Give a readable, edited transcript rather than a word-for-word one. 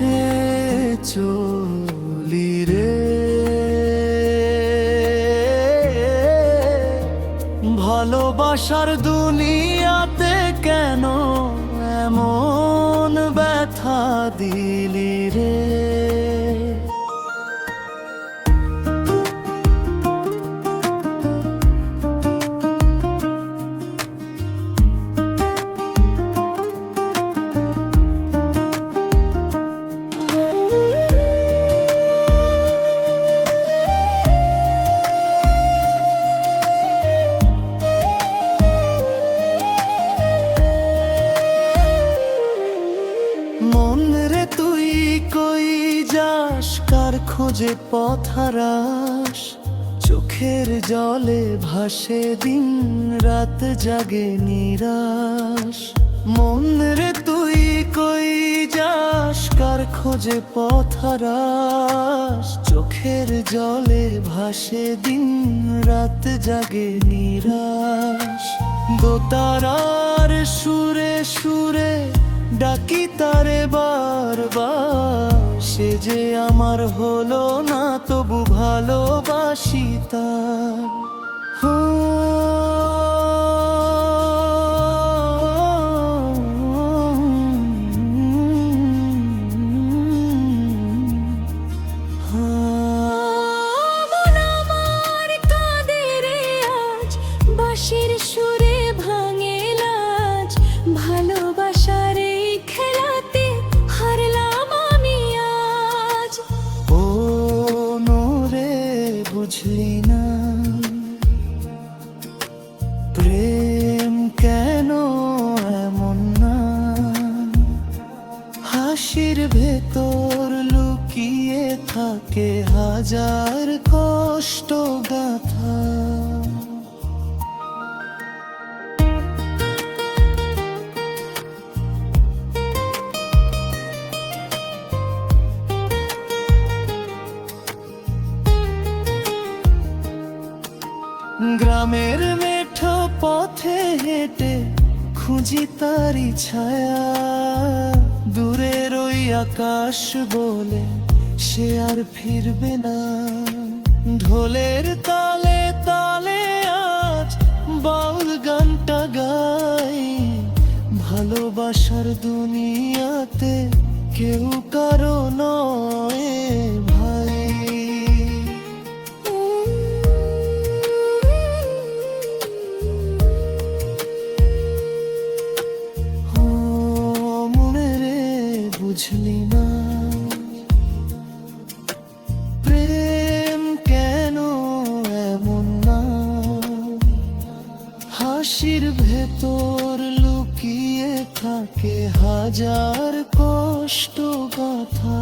পথে চলি রে, ভালোবাসার দুনিয়াতে কেন এমন ব্যথা দিলি রে। মন রে তুই কই যাস, কার খোঁজে পথ হারাস, চোখের জলে ভাসে দিন রাত জাগে নিরাশ। মন রে তুই কই যাস, কার খোঁজে পথ হারাস, চোখের জলে ভাসে দিন রাত জাগে নিরাশ। দোতারার সুরে সুরে ডাকি তারে বারবার, সে যে আমার হলো না তবু ভালোবাসি তার। বাঁশির সুরে ভাঙে লাজ, ভালোবাসার এই খেলাতে হারলাম আমি আজ। ও নোরে বুঝলি না, প্রেম কেন এমন না, হাসির ভেতর লুকিয়ে থাকে হাজার কষ্ট গাথা। গ্রামের মেঠো পথে হেঁটে খুঁজি তারি ছায়া, দূরের ওই আকাশ বলে সে আর ফিরবে না। ঢোলের তালে তালে আজ বাউল গানটা গাই, ভালোবাসার দুনিয়াতে কেউ কারো নয় ভাই। বুঝলি না, প্রেম কেন এমন না, হাসির ভেতর লুকিয়ে থাকে হাজার কষ্ট গাথা।